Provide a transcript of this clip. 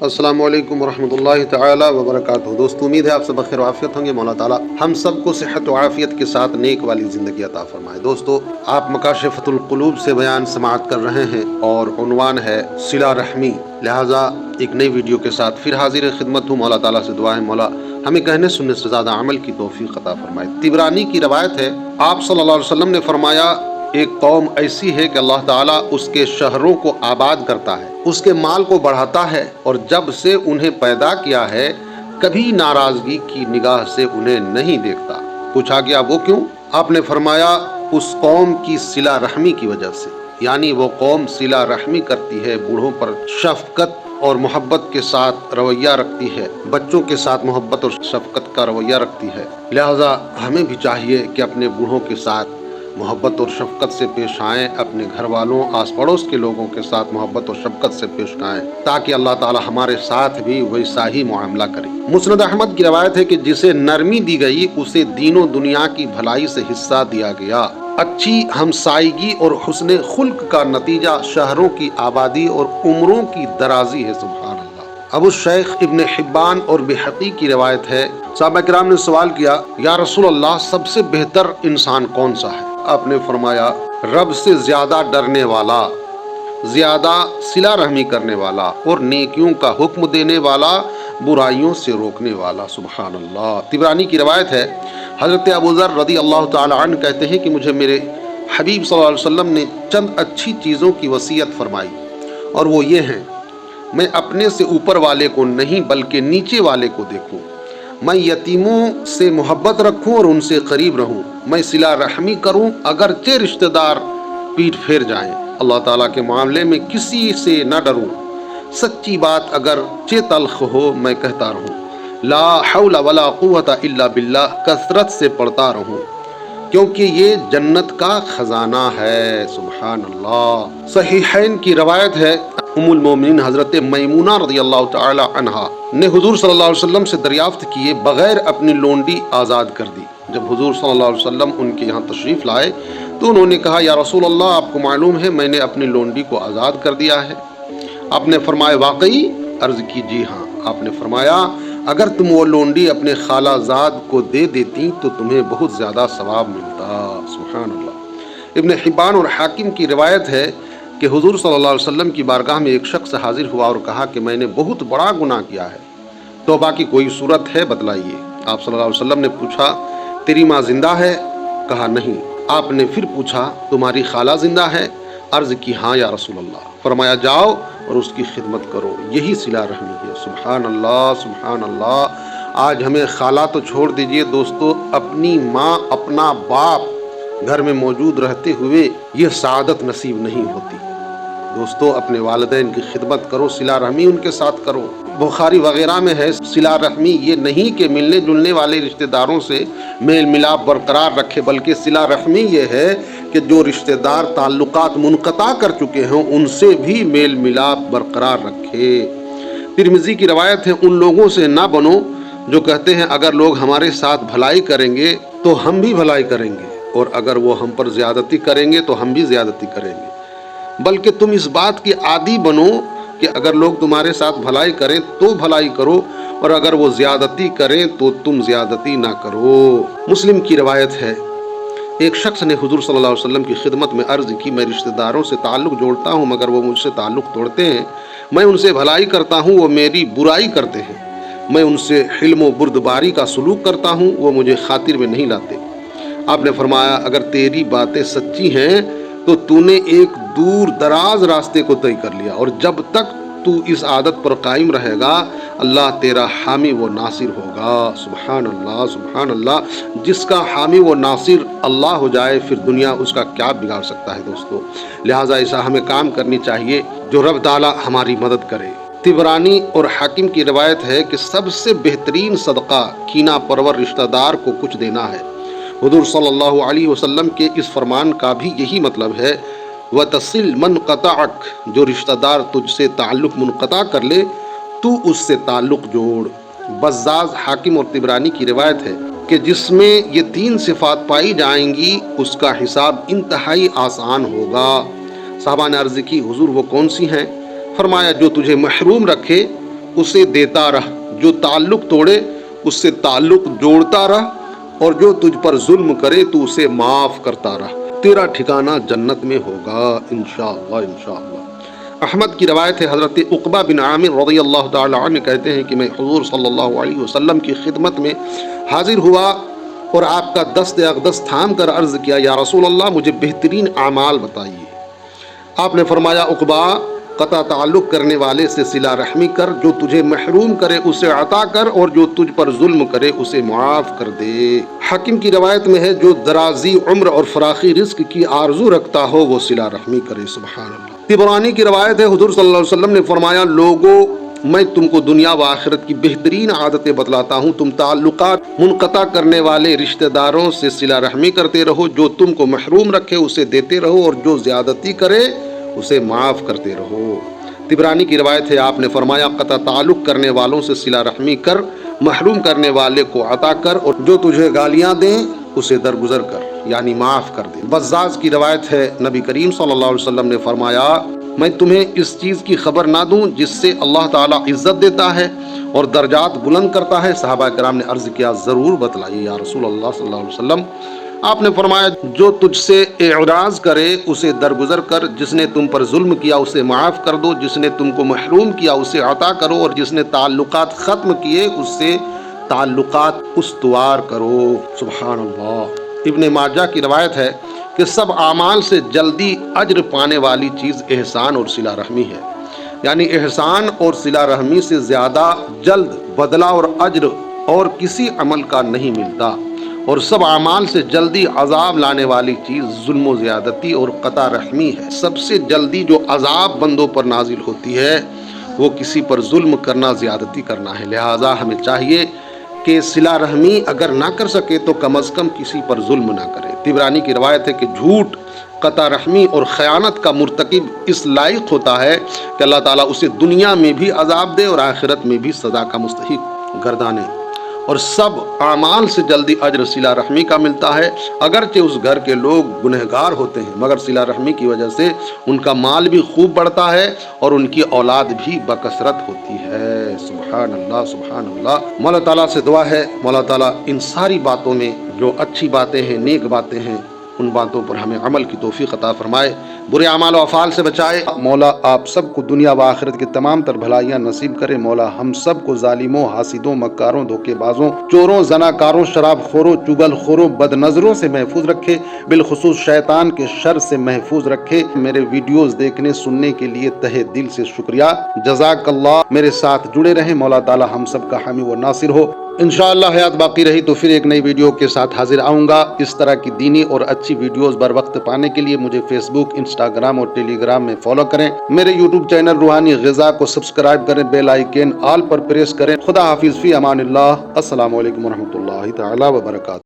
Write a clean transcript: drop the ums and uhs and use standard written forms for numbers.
السلام علیکم ورحمۃ اللہ تعالی وبرکاتہ۔ دوستو، امید ہے آپ سب بخیر و عافیت ہوں گے۔ مولا تعالیٰ ہم سب کو صحت و عافیت کے ساتھ نیک والی زندگی عطا فرمائے۔ دوستو، آپ مکاشفۃ القلوب سے بیان سماعت کر رہے ہیں اور عنوان ہے صلہ رحمی، لہٰذا ایک نئی ویڈیو کے ساتھ پھر حاضر خدمت ہوں۔ مولا تعالیٰ سے دعا ہے مولا ہمیں کہنے سننے سے زیادہ عمل کی توفیق عطا فرمائے۔ طبرانی کی روایت ہے، آپ صلی اللہ علیہ وسلم نے فرمایا، ایک قوم ایسی ہے کہ اللہ تعالیٰ اس کے شہروں کو آباد کرتا ہے، اس کے مال کو بڑھاتا ہے، اور جب سے انہیں پیدا کیا ہے کبھی ناراضگی کی نگاہ سے انہیں نہیں دیکھتا۔ پوچھا گیا وہ کیوں؟ آپ نے فرمایا اس قوم کی صلہ رحمی کی وجہ سے، یعنی وہ قوم صلہ رحمی کرتی ہے، بوڑھوں پر شفقت اور محبت کے ساتھ رویہ رکھتی ہے، بچوں کے ساتھ محبت اور شفقت کا رویہ رکھتی ہے۔ لہذا ہمیں بھی چاہیے کہ اپنے بوڑھوں کے ساتھ محبت اور شفقت سے پیش آئیں، اپنے گھر والوں آس پڑوس کے لوگوں کے ساتھ محبت اور شفقت سے پیش آئیں، تاکہ اللہ تعالی ہمارے ساتھ بھی ویسا ہی معاملہ کرے۔ مسند احمد کی روایت ہے کہ جسے نرمی دی گئی اسے دین و دنیا کی بھلائی سے حصہ دیا گیا۔ اچھی ہمسائیگی اور حسن خلق کا نتیجہ شہروں کی آبادی اور عمروں کی درازی ہے۔ سبحان اللہ۔ ابو الشیخ ابن حبان اور بحقی کی روایت ہے، صحابہ کرام نے سوال کیا، یا رسول اللہ، سب سے بہتر انسان کون سا ہے؟ آپ نے فرمایا، رب سے زیادہ ڈرنے والا، زیادہ صلہ رحمی کرنے والا، اور نیکیوں کا حکم دینے والا، برائیوں سے روکنے والا۔ سبحان اللہ۔ طبرانی کی روایت ہے، حضرت ابو ذر رضی اللہ تعالی عنہ کہتے ہیں کہ مجھے میرے حبیب صلی اللہ علیہ وسلم نے چند اچھی چیزوں کی وصیت فرمائی، اور وہ یہ ہیں، میں اپنے سے اوپر والے کو نہیں بلکہ نیچے والے کو دیکھوں، میں یتیموں سے محبت رکھوں اور ان سے قریب رہوں، میں صلہ رحمی کروں اگرچہ رشتہ دار پیٹ پھیر جائیں، اللہ تعالیٰ کے معاملے میں کسی سے نہ ڈروں، سچی بات اگرچہ تلخ ہو میں کہتا رہوں، لا حول ولا قوت الا باللہ کثرت سے پڑھتا رہوں، کیونکہ یہ جنت کا خزانہ ہے۔ سبحان اللہ۔ صحیحین کی روایت ہے، ام المومنین حضرت میمونہ رضی اللہ تعالی عنہا نے حضور صلی اللہ علیہ وسلم سے دریافت کیے بغیر اپنی لونڈی آزاد کر دی۔ جب حضور صلی اللہ علیہ وسلم ان کے یہاں تشریف لائے تو انہوں نے کہا، یا رسول اللہ، آپ کو معلوم ہے میں نے اپنی لونڈی کو آزاد کر دیا ہے۔ آپ نے فرمایا، واقعی؟ عرض کی، جی ہاں۔ آپ نے فرمایا، اگر تم وہ لونڈی اپنے خالہ زاد کو دے دیتی تو تمہیں بہت زیادہ ثواب ملتا۔ سبحان اللہ۔ ابن حبان اور حاکم کی روایت ہے کہ حضور صلی اللہ علیہ وسلم کی بارگاہ میں ایک شخص حاضر ہوا اور کہا کہ میں نے بہت بڑا گناہ کیا ہے، توبہ کی کوئی صورت ہے؟ بتلائیے۔ آپ صلی اللہ علیہ وسلم نے پوچھا، تیری ماں زندہ ہے؟ کہا نہیں۔ آپ نے پھر پوچھا، تمہاری خالہ زندہ ہے؟ عرض کی، ہاں یا رسول اللہ۔ فرمایا، جاؤ اور اس کی خدمت کرو، یہی صلہ رحمی ہے۔ سبحان اللہ، سبحان اللہ۔ آج ہمیں خالہ تو چھوڑ دیجئے دوستو، اپنی ماں، اپنا باپ گھر میں موجود رہتے ہوئے یہ سعادت نصیب نہیں ہوتی۔ دوستو، اپنے والدین کی خدمت کرو، صلہ رحمی ان کے ساتھ کرو۔ بخاری وغیرہ میں ہے، صلہ رحمی یہ نہیں کہ ملنے جلنے والے رشتہ داروں سے میل ملاپ برقرار رکھے، بلکہ صلہ رحمی یہ ہے کہ جو رشتہ دار تعلقات منقطع کر چکے ہیں ان سے بھی میل ملاپ برقرار رکھے۔ ترمذی کی روایت ہے، ان لوگوں سے نہ بنو جو کہتے ہیں اگر لوگ ہمارے ساتھ بھلائی کریں گے تو ہم بھی بھلائی کریں گے، اور اگر وہ ہم پر زیادتی کریں گے تو ہم بھی زیادتی کریں گے، بلکہ تم اس بات کے عادی بنو کہ اگر لوگ تمہارے ساتھ بھلائی کریں تو بھلائی کرو، اور اگر وہ زیادتی کریں تو تم زیادتی نہ کرو۔ مسلم کی روایت ہے، ایک شخص نے حضور صلی اللہ علیہ وسلم کی خدمت میں عرض کی، میں رشتہ داروں سے تعلق جوڑتا ہوں مگر وہ مجھ سے تعلق توڑتے ہیں، میں ان سے بھلائی کرتا ہوں وہ میری برائی کرتے ہیں، میں ان سے حلم و بردباری کا سلوک کرتا ہوں وہ مجھے خاطر میں نہیں لاتے۔ آپ نے فرمایا، اگر تیری باتیں سچی ہیں تو نے ایک دور دراز راستے کو طے کر لیا، اور جب تک تو اس عادت پر قائم رہے گا اللہ تیرا حامی و ناصر ہوگا۔ سبحان اللہ، سبحان اللہ۔ جس کا حامی و ناصر اللہ ہو جائے پھر دنیا اس کا کیا بگاڑ سکتا ہے دوستو۔ لہٰذا ایسا ہمیں کام کرنی چاہیے جو رب تعالی ہماری مدد کرے۔ طبرانی اور حاکم کی روایت ہے کہ سب سے بہترین صدقہ کینہ پرور رشتہ دار کو کچھ دینا ہے۔ حضور صلی اللہ علیہ وسلم کے اس فرمان کا بھی یہی مطلب ہے، وَتَصِلْ مَنْ قَطَعَكَ، جو رشتہ دار تجھ سے تعلق منقطع کر لے تو اس سے تعلق جوڑ۔ بزاز، حاکم اور طبرانی کی روایت ہے کہ جس میں یہ تین صفات پائی جائیں گی اس کا حساب انتہائی آسان ہوگا۔ صحابہ نے عرض کی، حضور وہ کون سی ہیں؟ فرمایا، جو تجھے محروم رکھے اسے دیتا رہ، جو تعلق توڑے اس سے تعلق جوڑتا رہ، اور جو تجھ پر ظلم کرے تو اسے معاف کرتا رہ، تیرا ٹھکانہ جنت میں ہوگا انشاءاللہ انشاءاللہ۔ احمد کی روایت ہے، حضرت عقبہ بن عامر رضی اللہ تعالی عنہ کہتے ہیں کہ میں حضور صلی اللہ علیہ وسلم کی خدمت میں حاضر ہوا اور آپ کا دست اقدس تھام کر عرض کیا، یا رسول اللہ مجھے بہترین اعمال بتائیے۔ آپ نے فرمایا، عقبہ قطع تعلق کرنے والے سے صلہ رحمی کر، جو تجھے محروم کرے اسے عطا کر، اور جو تجھ پر ظلم کرے اسے معاف کر دے۔ حاکم کی روایت میں ہے، جو درازی عمر اور فراخی رزق کی آرزو رکھتا ہو وہ صلہ رحمی کرے۔ سبحان اللہ۔ طبرانی کی روایت ہے، حضور صلی اللہ علیہ وسلم نے فرمایا، لوگوں میں تم کو دنیا و آخرت کی بہترین عادتیں بتلاتا ہوں، تم تعلقات منقطع کرنے والے رشتہ داروں سے صلہ رحمی کرتے رہو، جو تم کو محروم رکھے اسے دیتے رہو، اور جو زیادتی کرے اسے معاف کرتے رہو۔ طبرانی کی روایت ہے، آپ نے فرمایا، قطع تعلق کرنے والوں سے صلہ رحمی کر، محروم کرنے والے کو عطا کر، اور جو تجھے گالیاں دیں اسے درگزر کر، یعنی معاف کر دے۔ بزاز کی روایت ہے، نبی کریم صلی اللہ علیہ وسلم نے فرمایا، میں تمہیں اس چیز کی خبر نہ دوں جس سے اللہ تعالیٰ عزت دیتا ہے اور درجات بلند کرتا ہے؟ صحابہ کرام نے عرض کیا، ضرور بتلائیے یا رسول اللہ صلی اللہ علیہ وسلم۔ آپ نے فرمایا، جو تجھ سے اعراض کرے اسے درگزر کر، جس نے تم پر ظلم کیا اسے معاف کر دو، جس نے تم کو محروم کیا اسے عطا کرو، اور جس نے تعلقات ختم کیے اس سے تعلقات استوار کرو۔ سبحان اللہ۔ ابن ماجہ کی روایت ہے کہ سب اعمال سے جلدی اجر پانے والی چیز احسان اور صلہ رحمی ہے، یعنی احسان اور صلہ رحمی سے زیادہ جلد بدلہ اور اجر اور کسی عمل کا نہیں ملتا، اور سب اعمال سے جلدی عذاب لانے والی چیز ظلم و زیادتی اور قطع رحمی ہے۔ سب سے جلدی جو عذاب بندوں پر نازل ہوتی ہے وہ کسی پر ظلم کرنا، زیادتی کرنا ہے، لہٰذا ہمیں چاہیے کہ صلہ رحمی اگر نہ کر سکے تو کم از کم کسی پر ظلم نہ کرے۔ طبرانی کی روایت ہے کہ جھوٹ، قطع رحمی اور خیانت کا مرتکب اس لائق ہوتا ہے کہ اللہ تعالیٰ اسے دنیا میں بھی عذاب دے اور آخرت میں بھی سزا کا مستحق گردانے، اور سب اعمال سے جلدی اجر صلہ رحمی کا ملتا ہے، اگرچہ اس گھر کے لوگ گنہگار ہوتے ہیں مگر صلہ رحمی کی وجہ سے ان کا مال بھی خوب بڑھتا ہے اور ان کی اولاد بھی بکثرت ہوتی ہے۔ سبحان اللہ سبحان اللہ۔ مولا تعالیٰ سے دعا ہے، مولا تعالیٰ ان ساری باتوں میں جو اچھی باتیں ہیں، نیک باتیں ہیں، ان باتوں پر ہمیں عمل کی توفیق عطا فرمائے، برے اعمال و افعال سے بچائے۔ مولا آپ سب کو دنیا و آخرت کی تمام تر بھلائیاں نصیب کرے۔ مولا ہم سب کو ظالموں، حاسدوں، مکاروں، دھوکے بازوں، چوروں، زناکاروں، شراب خوروں، چگل خوروں، بد نظروں سے محفوظ رکھے، بالخصوص شیطان کے شر سے محفوظ رکھے۔ میرے ویڈیوز دیکھنے سننے کے لیے تہہ دل سے شکریہ، جزاک اللہ۔ میرے ساتھ جڑے رہیں، مولا تعالی ہم سب کا حامی و ناصر ہو۔ انشاءاللہ حیات باقی رہی تو پھر ایک نئی ویڈیو کے ساتھ حاضر آؤں گا۔ اس طرح کی دینی اور اچھی ویڈیوز بر وقت پانے کے لیے مجھے فیس بک، انسٹاگرام اور ٹیلی گرام میں فالو کریں۔ میرے یوٹیوب چینل روحانی غذا کو سبسکرائب کریں، بیل آئیکن آل پر پریس کریں۔ خدا حافظ، فی امان اللہ۔ السلام علیکم ورحمۃ اللہ تعالی وبرکاتہ۔